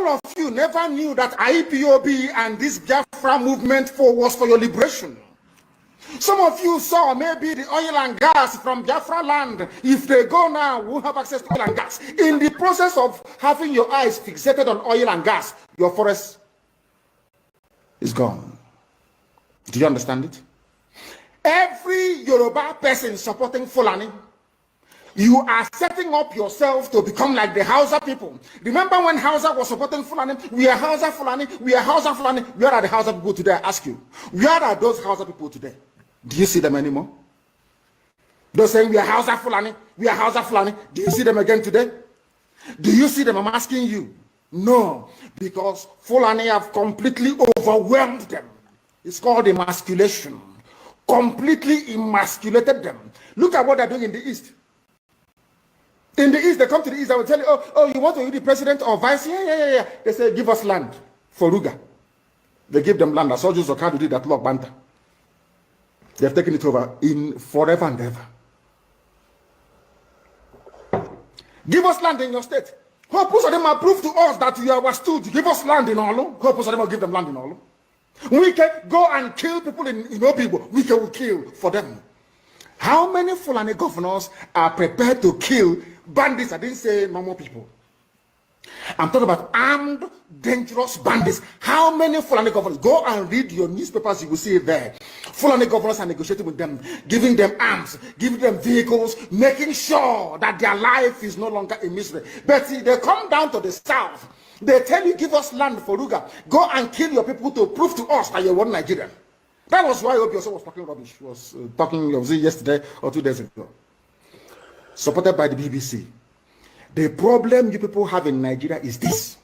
All of you never knew that IPOB and this Biafra movement was for your liberation. Some of you saw maybe the oil and gas from Biafra land. If they go now, we'll have access to oil and gas. In the process of having your eyes fixated on oil and gas, your forest is gone. Do you understand it? Every Yoruba person supporting Fulani, you are setting up yourself to become like the Hausa people. Remember when Hausa was supporting Fulani? We are Hausa Fulani, we are Hausa Fulani. Where are the Hausa people today? I ask you. Where are those Hausa people today? Do you see them anymore? They're saying we are Hausa Fulani, we are Hausa Fulani. Do you see them again today? Do you see them? I'm asking you. No, because Fulani have completely overwhelmed them. It's called emasculation. Completely emasculated them. Look at what they're doing in the East. In the East, they come to the East, I will tell you, oh, you want to be the president or vice? Yeah. They say, give us land for Ruga. They give them land. As soldiers of Kadu did that Lok Banta. They have taken it over in forever and ever. Give us land in your state. Hope of them prove to us that you are stood. Give us land in Olo. Hope of them will give them land in Olo. We can go and kill people in Obibo. We can kill for them. How many Fulani governors are prepared to kill bandits? I didn't say normal people. I'm talking about armed, dangerous bandits. How many Fulani governors? Go and read your newspapers, you will see it there. Fulani governors are negotiating with them, giving them arms, giving them vehicles, making sure that their life is no longer a misery. But see, they come down to the south. They tell you, give us land for Ruga. Go and kill your people to prove to us that you're one Nigerian. That was why Obioso was talking rubbish. He was talking yesterday or 2 days ago. Supported by the BBC. The problem you people have in Nigeria is this.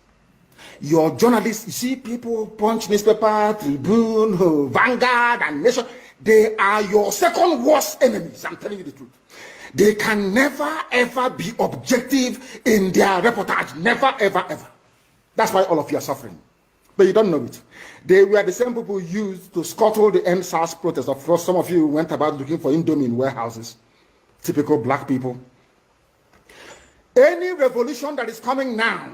Your journalists, you see people, Punch newspaper, Tribune, Vanguard, and Nation, they are your second worst enemies. I'm telling you the truth. They can never, ever be objective in their reportage. Never, ever, ever. That's why all of you are suffering. But you don't know it. They were the same people used to scuttle the NSAS protest. Of course, some of you went about looking for Indomie in warehouses. Typical black people. Any revolution that is coming now,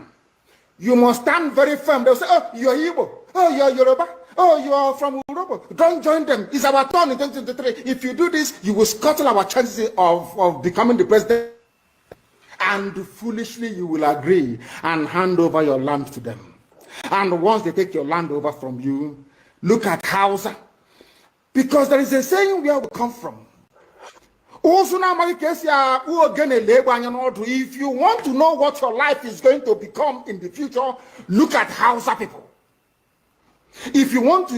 you must stand very firm. They'll say, oh, you're Igbo. Oh, you're Yoruba. Oh, you are from Europe. Don't join them. It's our turn in 2023. If you do this, you will scuttle our chances of becoming the president. And foolishly, you will agree and hand over your land to them. And once they take your land over from you, look at Hausa. Because there is a saying where we come from. If you want to know what your life is going to become in the future, look at Hausa people. If you want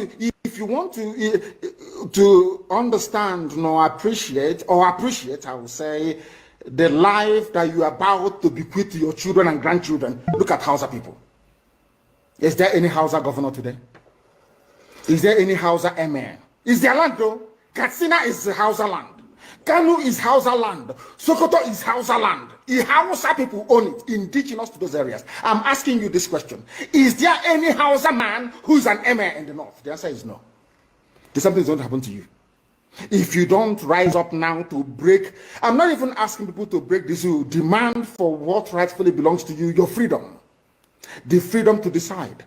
to understand appreciate, I will say, the life that you are about to bequeath to your children and grandchildren, look at Hausa people. Is there any Hausa governor today? Is there any Hausa emir? Is there land though? Katsina is Hausa land. Kanu is Hausa land. Sokoto is Hausa land. The Hausa people own it, indigenous to those areas. I'm asking you this question. Is there any Hausa man who's an emir in the north? The answer is no. Something's going to happen to you. If you don't rise up now to break, I'm not even asking people to break this, you demand for what rightfully belongs to you, your freedom. The freedom to decide.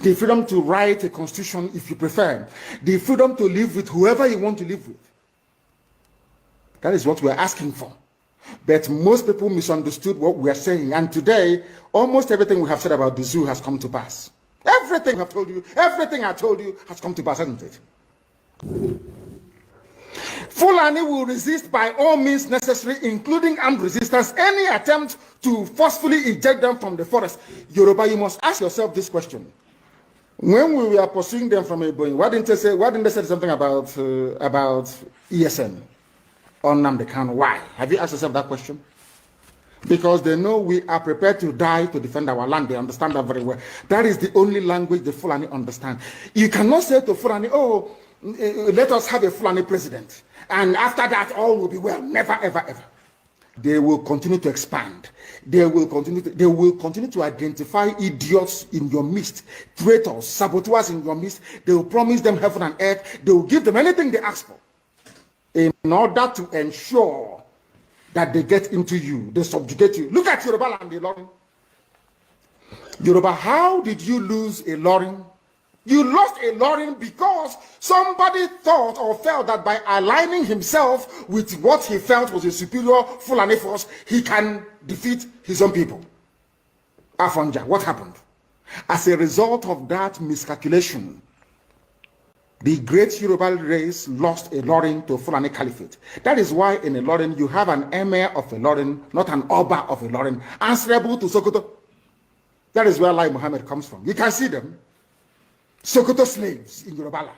The freedom to write a constitution if you prefer. The freedom to live with whoever you want to live with. That is what we're asking for. But most people misunderstood what we are saying. And today, almost everything we have said about the zoo has come to pass. Everything I've told you, everything I told you has come to pass, hasn't it? Fulani will resist by all means necessary, including armed resistance, any attempt to forcefully eject them from the forest. Yoruba, you must ask yourself this question. When we were pursuing them from Ebonyi, why didn't they say something about ESN or Nnamdi Kanu? Why? Have you asked yourself that question? Because they know we are prepared to die to defend our land. They understand that very well. That is the only language the Fulani understand. You cannot say to Fulani, oh, let us have a Fulani president, and after that all will be well. Never, ever, ever. They will continue to expand. They will continue to identify idiots in your midst, traitors, saboteurs in your midst. They will promise them heaven and earth. They will give them anything they ask for in order to ensure that they get into you, they subjugate you. Look at Yoruba land alone. Yoruba, how did you lose a Lorin? You lost a Lorin because somebody thought or felt that by aligning himself with what he felt was a superior Fulani force, he can defeat his own people. Afonja, what happened? As a result of that miscalculation, the great Yoruba race lost a Lorin to Fulani Caliphate. That is why in a Lorin you have an emir of a Lorin, not an Oba of a Lorin, answerable to Sokoto. That is where Lai Muhammad comes from. You can see them. Sokoto slaves in Yoruba land.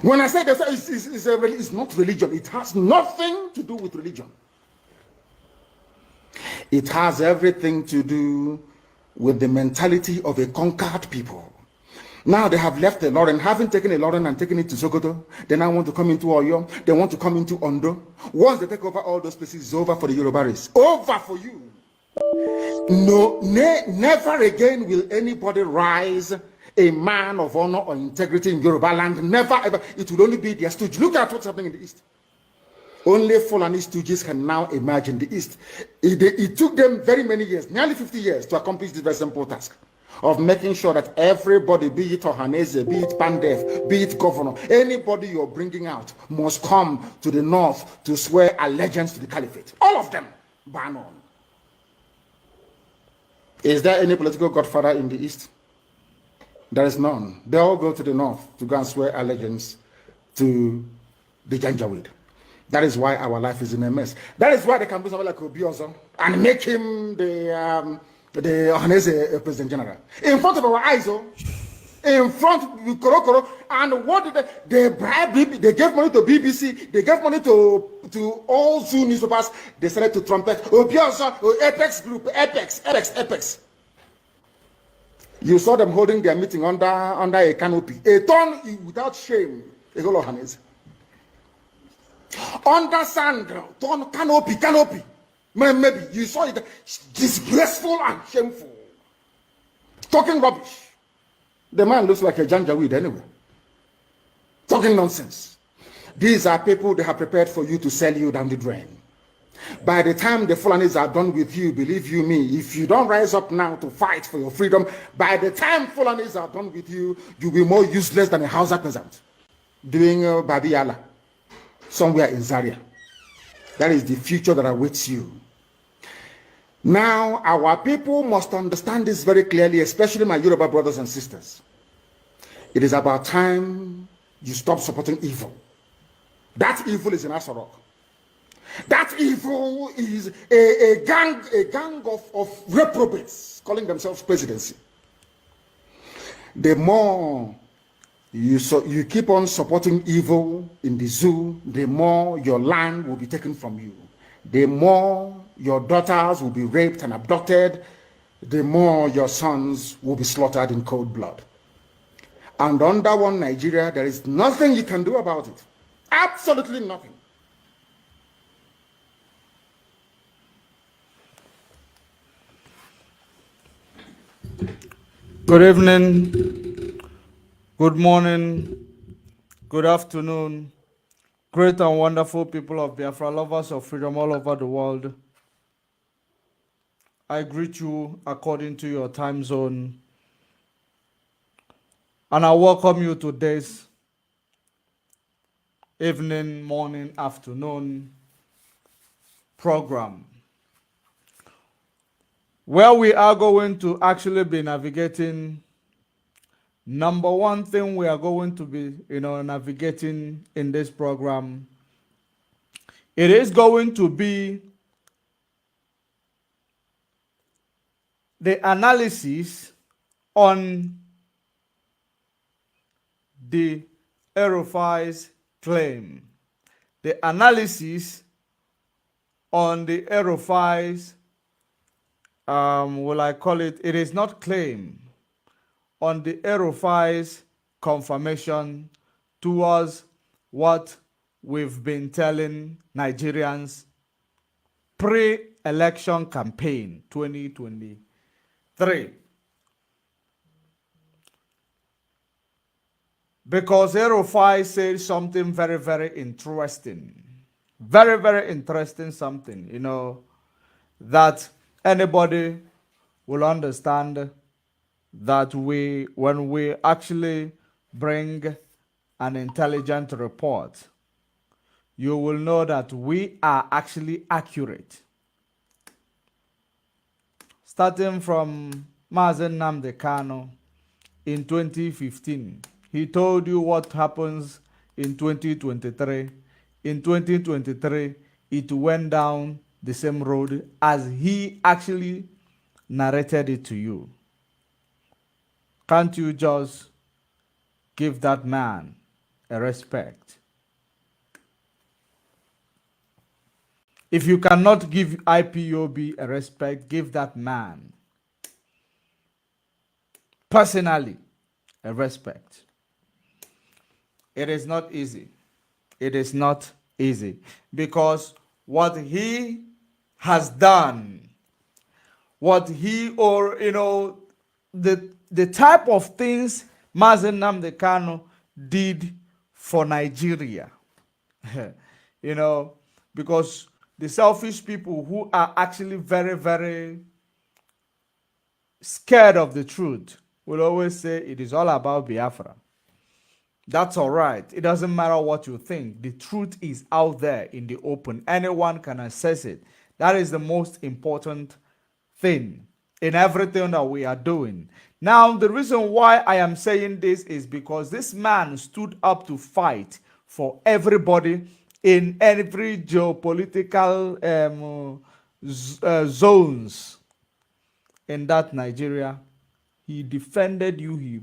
When I say that it's not religion, it has nothing to do with religion. It has everything to do with the mentality of a conquered people. Now they have left the Loren, having taken a Loren and taken it to Sokoto. They now want to come into Oyo. They want to come into Ondo. Once they take over all those places, it's over for the Yoruba race. Over for you. No, never again will anybody rise a man of honor or integrity in Yoruba land. Never ever. It will only be their stooge. Look at what's happening in the East. Only Fulani stooges can now emerge in the East. It took them very many years, nearly 50 years, to accomplish this very simple task of making sure that everybody, be it Ohanese, be it Pandef, be it governor, anybody you're bringing out must come to the north to swear allegiance to the caliphate. All of them, ban on. Is there any political godfather in the East? There is none. They all go to the north to go and swear allegiance to the Janjaweed. That is why our life is in a mess. That is why they can do something like Obiozo and make him the Ohanese President General. In front of our eyes, in front of Koro. And what did they bribe? They gave money to BBC, they gave money to all Zoo newspapers. They started to trumpet Obiozo, Apex Group, Apex. You saw them holding their meeting under a canopy. A ton without shame. A whole Ohanese. Under sand, ton canopy. Maybe you saw it disgraceful and shameful. Talking rubbish. The man looks like a Janjaweed anyway. Talking nonsense. These are people they have prepared for you to sell you down the drain. By the time the Fulanis are done with you, believe you me, if you don't rise up now to fight for your freedom, by the time Fulanis are done with you, you'll be more useless than a Hausa peasant doing Babi Allah somewhere in Zaria. That is the future that awaits you. Now, our people must understand this very clearly, especially my Yoruba brothers and sisters. It is about time you stop supporting evil. That evil is in Asarok. That evil is a gang of reprobates calling themselves presidency. The more you keep on supporting evil in the zoo, the more your land will be taken from you. The more your daughters will be raped and abducted, the more your sons will be slaughtered in cold blood. And under one Nigeria, there is nothing you can do about it. Absolutely nothing. Good evening, good morning, good afternoon, great and wonderful people of Biafra, lovers of freedom all over the world. I greet you according to your time zone, and I welcome you to this evening, morning, afternoon program, where we are going to actually be navigating. Number one thing we are going to be, navigating in this program, it is going to be the analysis on the Erufai's claim. The analysis on the Erufai's will I call it? It is not claim, on the Erufai's confirmation towards what we've been telling Nigerians pre-election campaign 2023. Because Erufai said something very, very interesting. Very, very interesting something, that anybody will understand that when we actually bring an intelligent report, you will know that we are actually accurate. Starting from Mazen Nnamdi Kanu in 2015, he told you what happens in 2023. In 2023, it went down the same road as he actually narrated it to you. Can't you just give that man a respect? If you cannot give IPOB a respect, give that man personally a respect. It is not easy. It is not easy because what he has done, what he or the type of things Mazen Nnamdi Kanu did for Nigeria, because the selfish people who are actually very, very scared of the truth will always say it is all about Biafra. That's all right. It doesn't matter what you think. The truth is out there in the open. Anyone can access it. That is the most important thing in everything that we are doing. Now, the reason why I am saying this is because this man stood up to fight for everybody in every geopolitical zones in that Nigeria. He defended you. He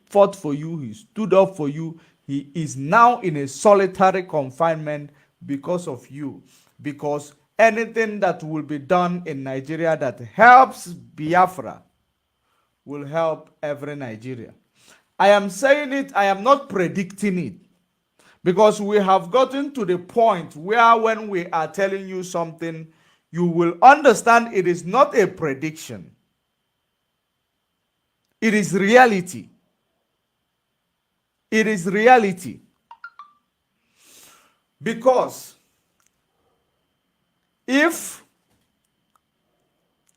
fought for you. He stood up for you. He is now in a solitary confinement because of you. Because anything that will be done in Nigeria that helps Biafra will help every Nigeria. I am saying it. I am not predicting it. Because we have gotten to the point where when we are telling you something, you will understand it is not a prediction. It is reality. It is reality. Because if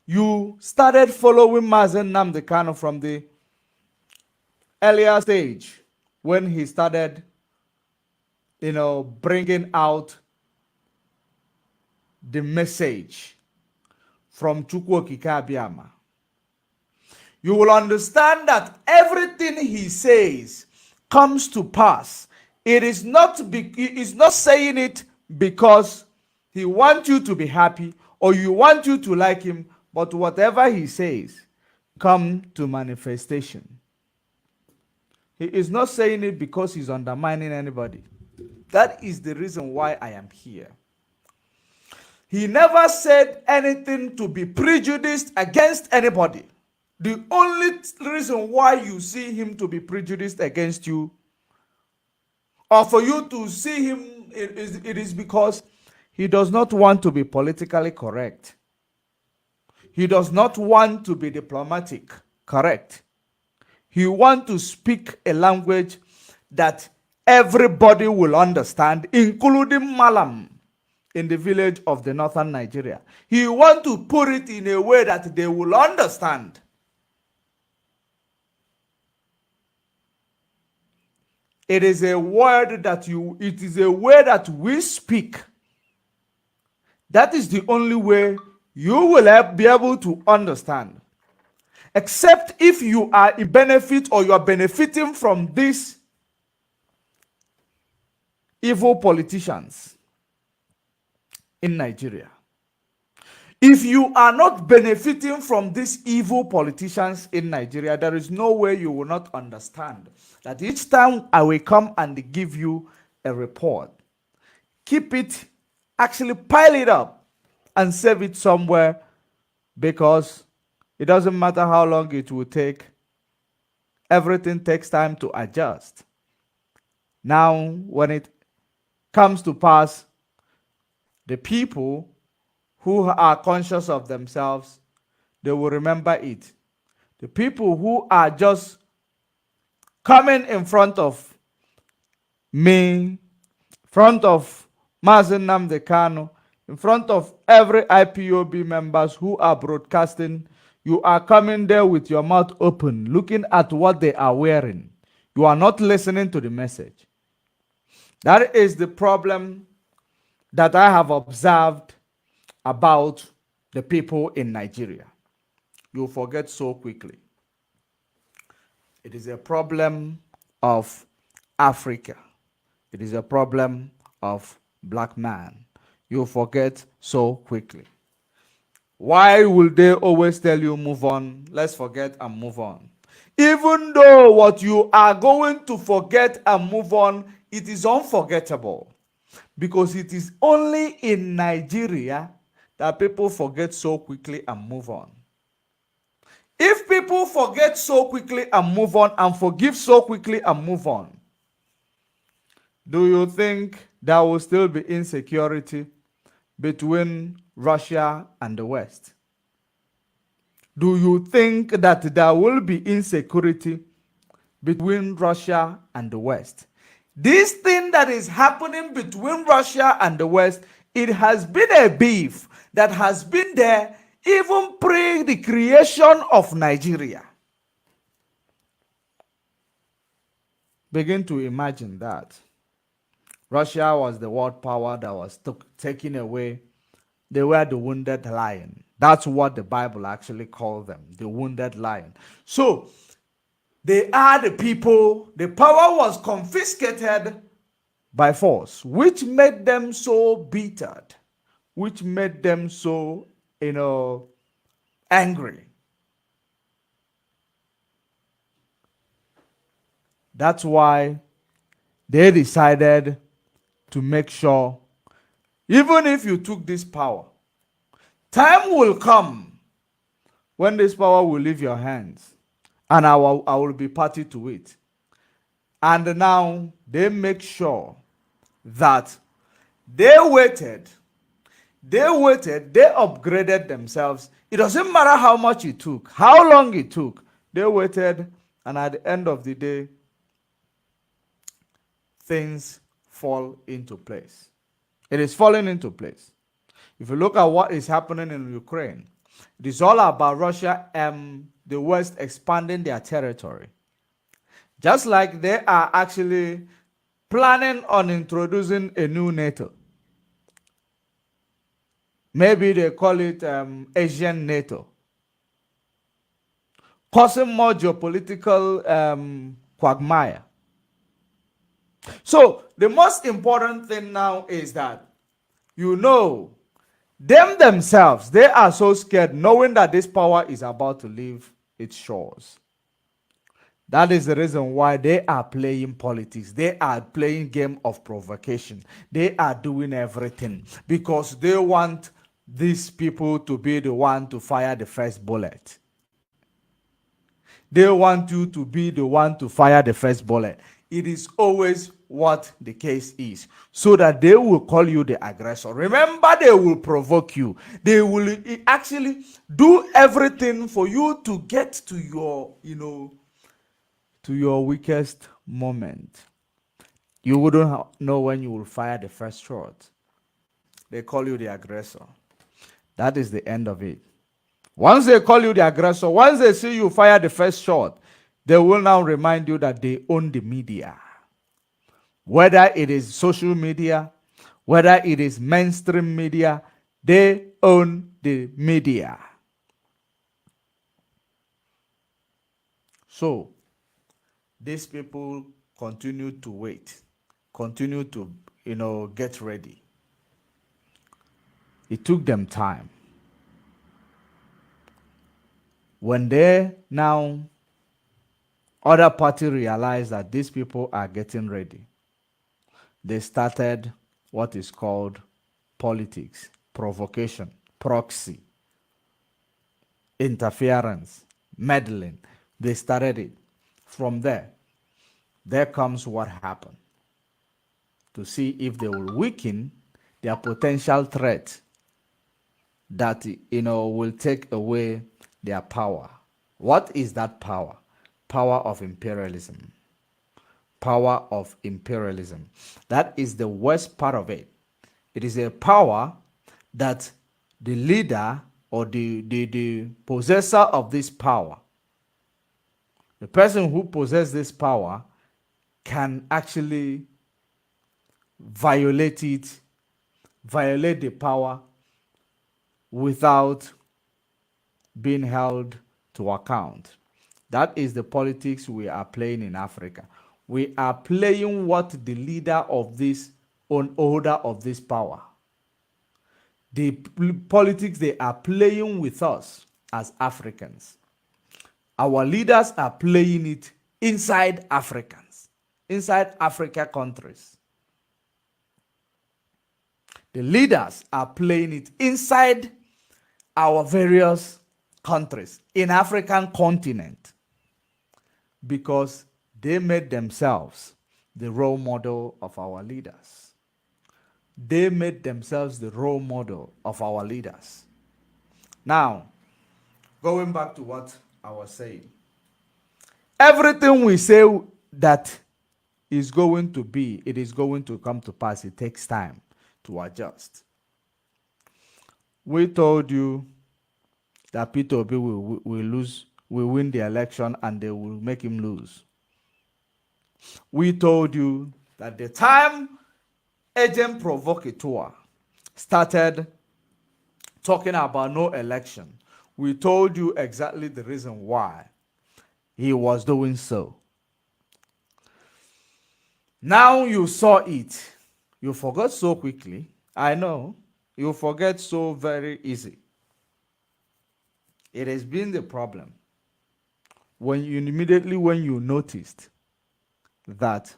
you started following Mazen Nnamdi Kanu from the earlier stage, when he started, bringing out the message from Chukwu Akpabia, you will understand that everything he says comes to pass. It is not saying it because he wants you to be happy or you want you to like him, but whatever he says come to manifestation. He is not saying it because he's undermining anybody. That is the reason why I am here. He never said anything to be prejudiced against anybody. The only reason why you see him to be prejudiced against you, or for you to see him, it is because he does not want to be politically correct. He does not want to be diplomatic correct. He wants to speak a language that everybody will understand, including Malami in the village of the northern Nigeria. He wants to put it in a way that they will understand. It is a word that it is a way that we speak. That is the only way you will be able to understand. Except if you are in benefit or you are benefiting from these evil politicians in Nigeria. If you are not benefiting from these evil politicians in Nigeria, there is no way you will not understand that each time I will come and give you a report, keep it, actually pile it up and save it somewhere, because it doesn't matter how long it will take. Everything takes time to adjust. Now, when it comes to pass, the people who are conscious of themselves, they will remember it. The people who are just coming in front of me, front of Mazen Nnamdi Kanu, in front of every IPOB members who are broadcasting, You are coming there with your mouth open, looking at what they are wearing. You are not listening to the message. That is the problem that I have observed about the people in Nigeria. You forget so quickly. It is a problem of Africa. It is a problem of black man. You forget so quickly. Why will they always tell you move on? Let's forget and move on. Even though what you are going to forget and move on, it is unforgettable. Because it is only in Nigeria that people forget so quickly and move on. If people forget so quickly and move on and forgive so quickly and move on, do you think there will still be insecurity between Russia and the West? Do you think that there will be insecurity between Russia and the West? This thing that is happening between Russia and the West, it has been a beef that has been there even pre the creation of Nigeria. Begin to imagine that. Russia was the world power that was taken away. They were the wounded lion. That's what the Bible actually called them, the wounded lion. So, they are the people, the power was confiscated by force, which made them so bittered, which made them so, angry. That's why they decided to make sure, even if you took this power, time will come when this power will leave your hands, and I will be party to it. And now they make sure that they waited, they upgraded themselves. It doesn't matter how much it took, how long it took. They waited, and at the end of the day, things fall into place. It is falling into place. If you look at what is happening in Ukraine, it is all about Russia and the West expanding their territory. Just like they are actually planning on introducing a new NATO. Maybe they call it Asian NATO. Causing more geopolitical quagmire. So, the most important thing now is that, them themselves, they are so scared knowing that this power is about to leave its shores. That is the reason why they are playing politics. They are playing game of provocation. They are doing everything because they want these people to be the one to fire the first bullet. They want you to be the one to fire the first bullet. It is always what the case is, so that they will call you the aggressor. Remember, they will provoke you. They will actually do everything for you to get to your, to your weakest moment. You wouldn't know when you will fire the first shot. They call you the aggressor. That is the end of it. Once they call you the aggressor, once they see you fire the first shot, they will now remind you that they own the media. Whether it is social media, whether it is mainstream media, they own the media. So, these people continue to wait, continue to, get ready. It took them time. When they now, other party realized that these people are getting ready, they started what is called politics, provocation, proxy, interference, meddling. They started it. From there comes what happened. To see if they will weaken their potential threat that, will take away their power. What is that power? Power of imperialism. Power of imperialism. That is the worst part of it. It is a power that the leader or the possessor of this power, the person who possesses this power can actually violate the power without being held to account. That is the politics we are playing in Africa. We are playing what the leader of this holder of this power, the politics they are playing with us as Africans. Our leaders are playing it inside Africans, inside Africa countries. The leaders are playing it inside our various countries in African continent, because they made themselves the role model of our leaders. They made themselves the role model of our leaders. Now, going back to what I was saying, everything we say that is going to be, it is going to come to pass. It takes time to adjust. We told you that Peter Obi will win the election and they will make him lose. We told you that the time agent provocateur started talking about no election, we told you exactly the reason why he was doing so. Now you saw it. You forgot so quickly. I know. You forget so very easy. It has been the problem. When you noticed that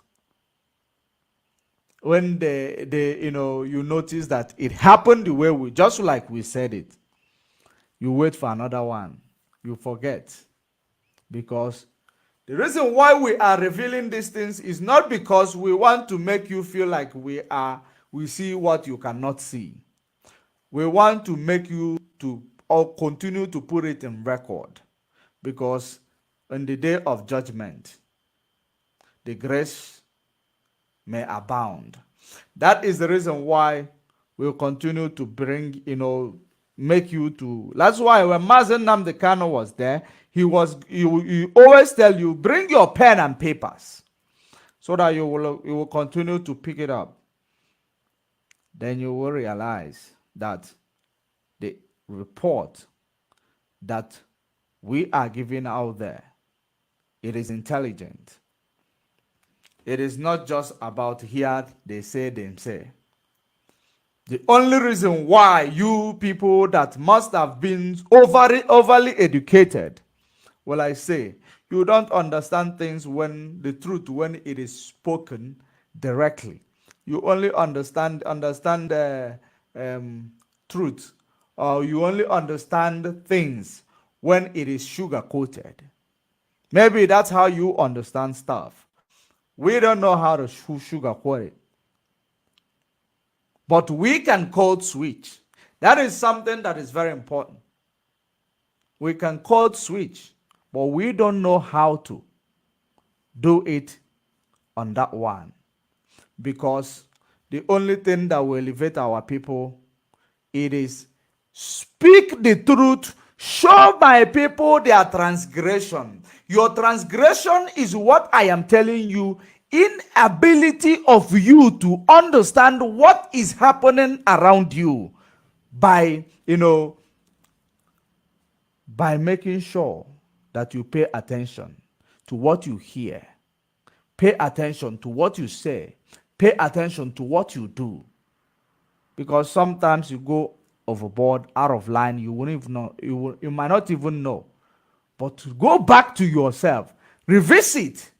when you notice that it happened the way we, just like we said it, you wait for another one. You forget. Because the reason why we are revealing these things is not because we want to make you feel like we see what you cannot see. We want to make you to continue to put it in record, because on the day of judgment, the grace may abound. That is the reason why we'll continue to bring, make you to. That's why when Mazen Nnamdi Kanu was there, he always tell you, bring your pen and papers, so that you will continue to pick it up. Then you will realize that the report that we are giving out there, it is intelligent. It is not just about here they say, them say. The only reason why you people that must have been overly educated, well, I say, you don't understand things when the truth, when it is spoken directly. You only understand truth, or you only understand things when it is sugar-coated. Maybe that's how you understand stuff. We don't know how to sugarcoat it. But we can code switch. That is something that is very important. We can code switch, but we don't know how to do it on that one. Because the only thing that will elevate our people, it is speak the truth, show my people their transgression. Your transgression is what I am telling you, inability of you to understand what is happening around you by making sure that you pay attention to what you hear, pay attention to what you say, pay attention to what you do. Because sometimes you go overboard, out of line, you won't even know, you might not even know. But go back to yourself, revisit.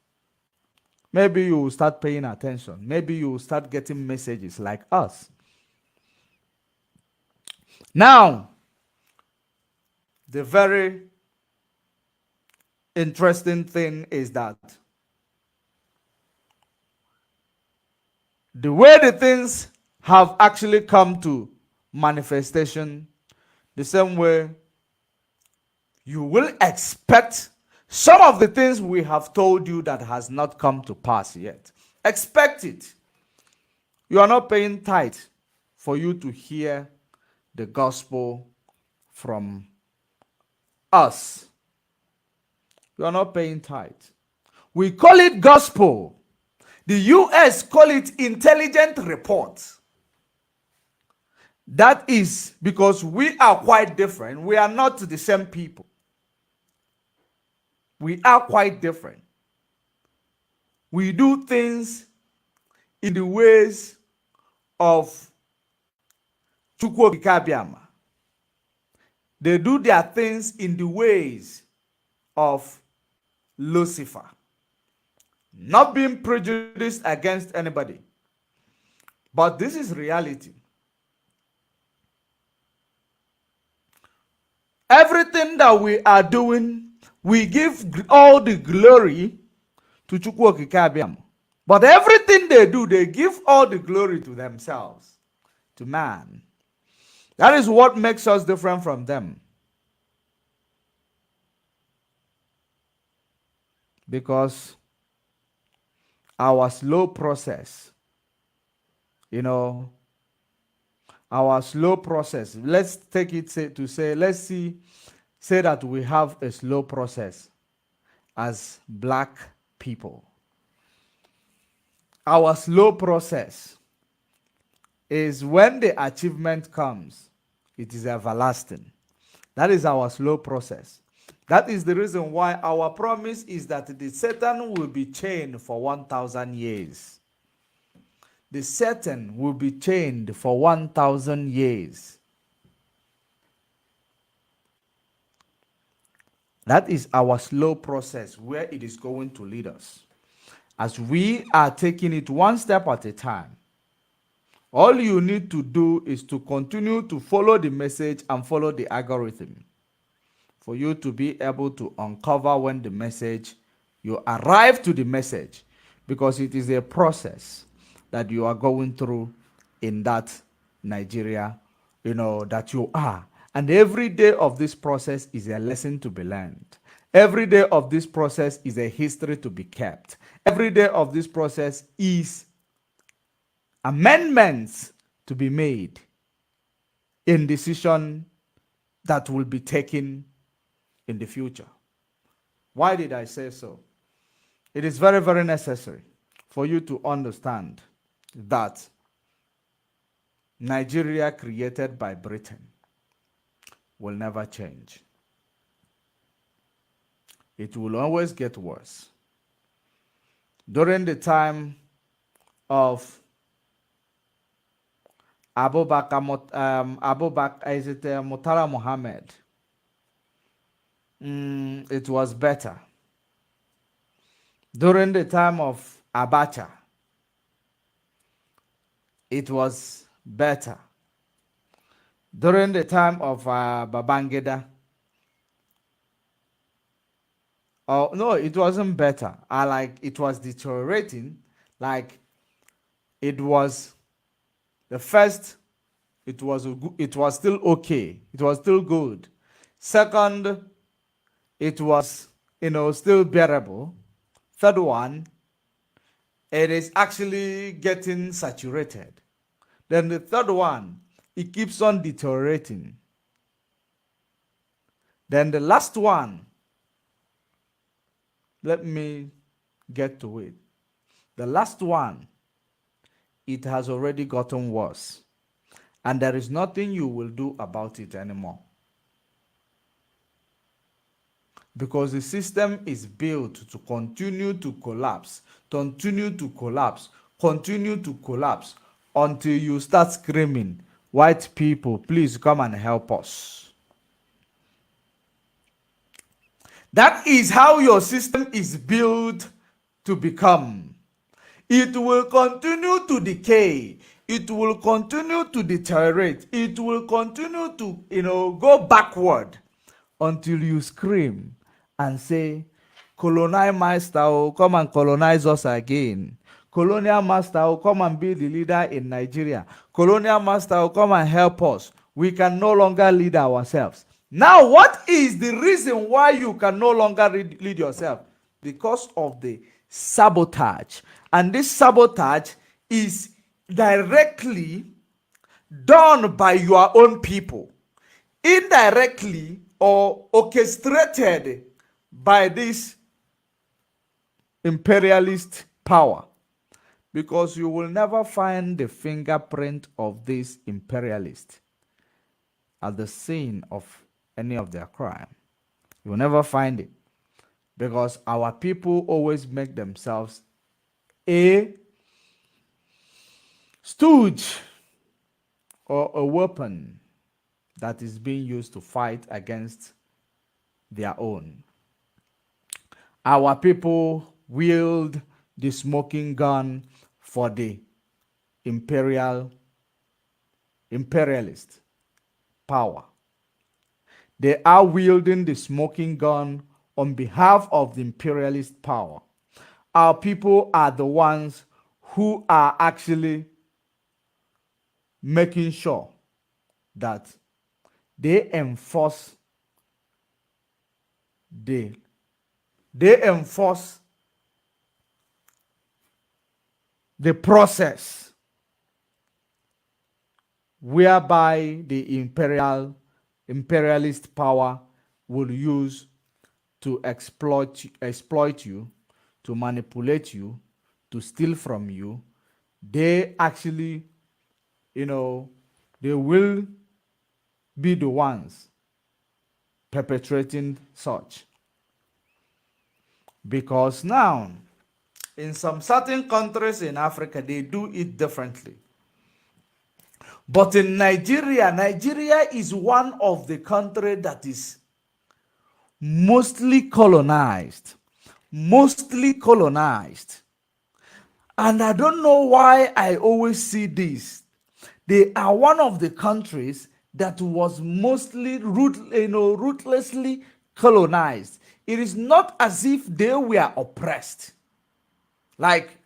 Maybe you will start paying attention. Maybe you will start getting messages like us. Now, the very interesting thing is that the way the things have actually come to manifestation, the same way you will expect some of the things we have told you that has not come to pass yet. Expect it. You are not paying tithe for you to hear the gospel from us. You are not paying tithe. We call it gospel. The US call it intelligent report. That is because we are quite different. We are not the same people. We are quite different. We do things in the ways of Akpabia. They do their things in the ways of Lucifer. Not being prejudiced against anybody. But this is reality. Everything that we are doing, we give all the glory to Akpabia. But everything they do, they give all the glory to themselves, to man. That is what makes us different from them. Because our slow process, our slow process, let's take it to say, let's say that we have a slow process as black people. Our slow process is when the achievement comes, it is everlasting. That is our slow process. That is the reason why our promise is that the Satan will be chained for 1,000 years. The Satan will be chained for 1,000 years. That is our slow process where it is going to lead us. As we are taking it one step at a time, all you need to do is to continue to follow the message and follow the algorithm for you to be able to uncover when the message, you arrive to the message, because it is a process that you are going through in that Nigeria, that you are. And every day of this process is a lesson to be learned. Every day of this process is a history to be kept. Every day of this process is amendments to be made in decision that will be taken in the future. Why did I say so? It is very, very necessary for you to understand that Nigeria created by Britain will never change. It will always get worse. During the time of Murtala Muhammad, it was better. During the time of Abacha, it was better. During the time of Babangida, oh no, it wasn't better. It was deteriorating. It was the first. It was still okay. It was still good. Second, it was still bearable. Third one, it is actually getting saturated. Then the third one, it keeps on deteriorating. Then the last one, let me get to it. The last one, it has already gotten worse. And there is nothing you will do about it anymore. Because the system is built to continue to collapse, continue to collapse, continue to collapse until you start screaming, white people, please come and help us. That is how your system is built to become. It will continue to decay. It will continue to deteriorate. It will continue to, go backward until you scream and say, colonial master, come and colonize us again. Colonial master, come and be the leader in Nigeria. Colonial master, come and help us. We can no longer lead ourselves. Now, what is the reason why you can no longer lead yourself? Because of the sabotage. And this sabotage is directly done by your own people. indirectly or orchestrated by this imperialist power, because you will never find the fingerprint of this imperialist at the scene of any of their crime. You will never find it, because our people always make themselves a stooge or a weapon that is being used to fight against their own. Our people wield the smoking gun for the imperialist power. They are wielding the smoking gun on behalf of the imperialist power. Our people are the ones who are actually making sure that they enforce the process whereby the imperialist power will use to exploit you, to manipulate you, to steal from you. They actually, they will be the ones perpetrating such. Because now, in some certain countries in Africa, they do it differently. But in Nigeria, Nigeria is one of the countries that is mostly colonized. Mostly colonized. And I don't know why I always see this. They are one of the countries that was mostly ruthlessly colonized. It is not as if they were oppressed. Like,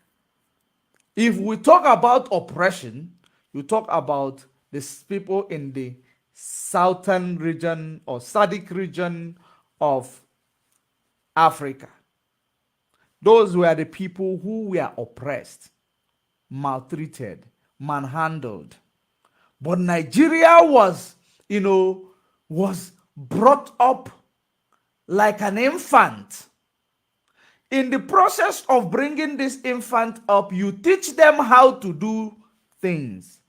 if we talk about oppression, you talk about these people in the southern region or Sadic region of Africa. Those were the people who were oppressed, maltreated, manhandled. But Nigeria was brought up like an infant. In the process of bringing this infant up, you teach them how to do things.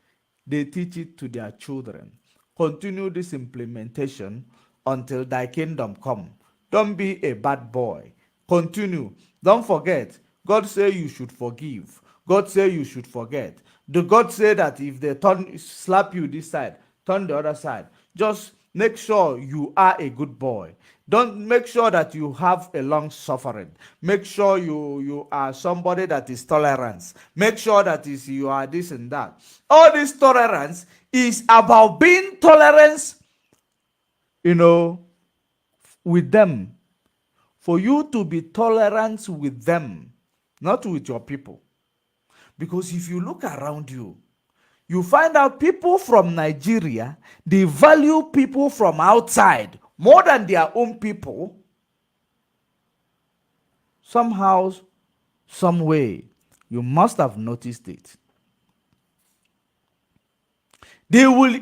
They teach it to their children. Continue this implementation until thy kingdom come. Don't be a bad boy. Continue. Don't forget. God say you should forgive. God say you should forget. The God say that if they slap you this side, turn the other side. Just make sure you are a good boy. Don't make sure that you have a long suffering. Make sure you are somebody that is tolerant. Make sure that you are this and that. All this tolerance is about being tolerant, with them. For you to be tolerant with them, not with your people. Because if you look around you, you find out people from Nigeria, they value people from outside more than their own people. Somehow, some way, you must have noticed it. They will,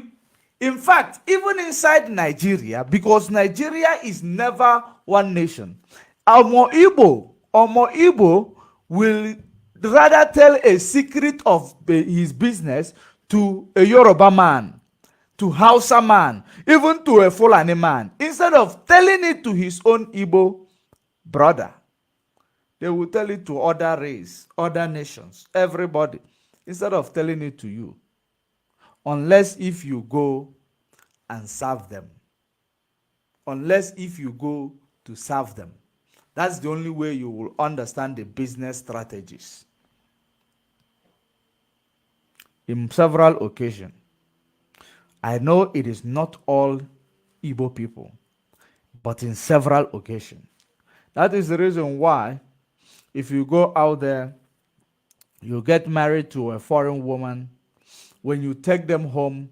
in fact, even inside Nigeria, because Nigeria is never one nation, Omo Igbo will rather tell a secret of his business to a Yoruba man, to Hausa man, even to a Fulani man, instead of telling it to his own Igbo brother. They will tell it to other race, other nations, everybody, instead of telling it to you. Unless if you go and serve them. Unless if you go to serve them. That's the only way you will understand the business strategies. In several occasions, I know it is not all Igbo people, but in several occasions. That is the reason why, if you go out there, you get married to a foreign woman, when you take them home,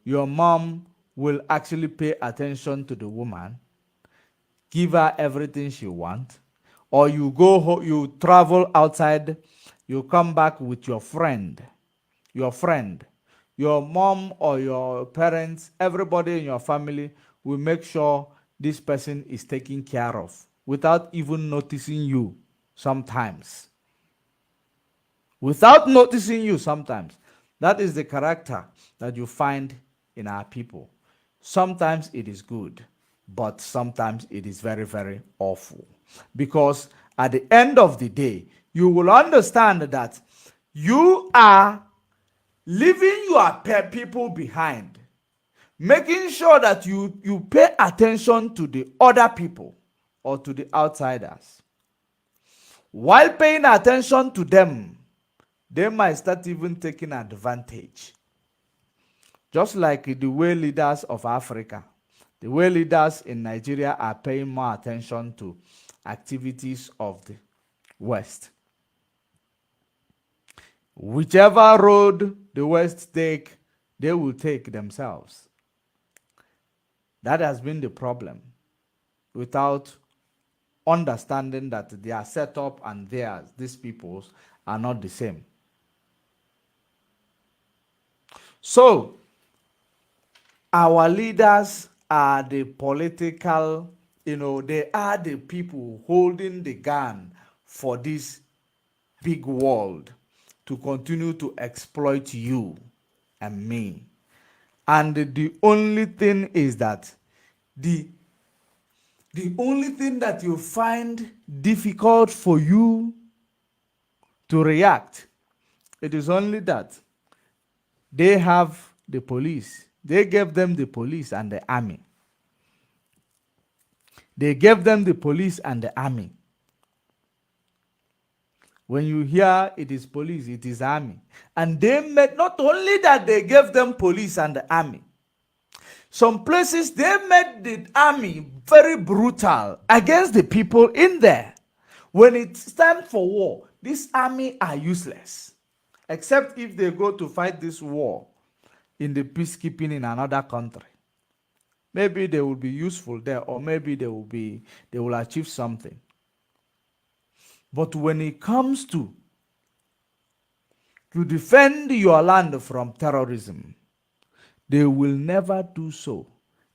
your mom will actually pay attention to the woman, give her everything she wants, or you go home, you travel outside, you come back with your friend. your mom or your parents, everybody in your family will make sure this person is taken care of without even noticing you sometimes. Without noticing you sometimes. That is the character that you find in our people. Sometimes it is good, but sometimes it is very, very awful. Because at the end of the day, you will understand that you are leaving your people behind, making sure that you pay attention to the other people or to the outsiders. While paying attention to them, they might start even taking advantage. Just like the way leaders of Africa, the way leaders in Nigeria are paying more attention to activities of the West. Whichever road the West take, they will take themselves. That has been the problem, without understanding that their setup and theirs, these people's, are not the same. So, our leaders are the political, they are the people holding the gun for this big world to continue to exploit you and me. And the only thing is that the only thing that you find difficult for you to react, it is only that they have the police. They gave them the police and the army. They gave them the police and the army. When you hear it is police, it is army. And they made, not only that they gave them police and the army, some places they made the army very brutal against the people in there. When it's time for war, this army are useless. Except if they go to fight this war in the peacekeeping in another country. Maybe they will be useful there, or maybe they will achieve something. But when it comes to defend your land from terrorism, they will never do so.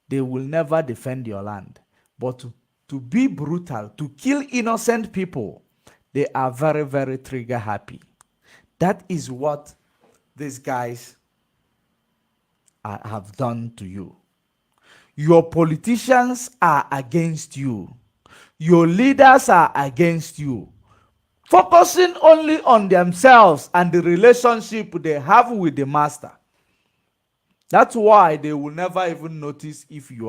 They will never defend your land. But to be brutal, to kill innocent people, they are very, very trigger happy. That is what these guys have done to you. Your politicians are against you. Your leaders are against you. Focusing only on themselves and the relationship they have with the master. That's why they will never even notice if you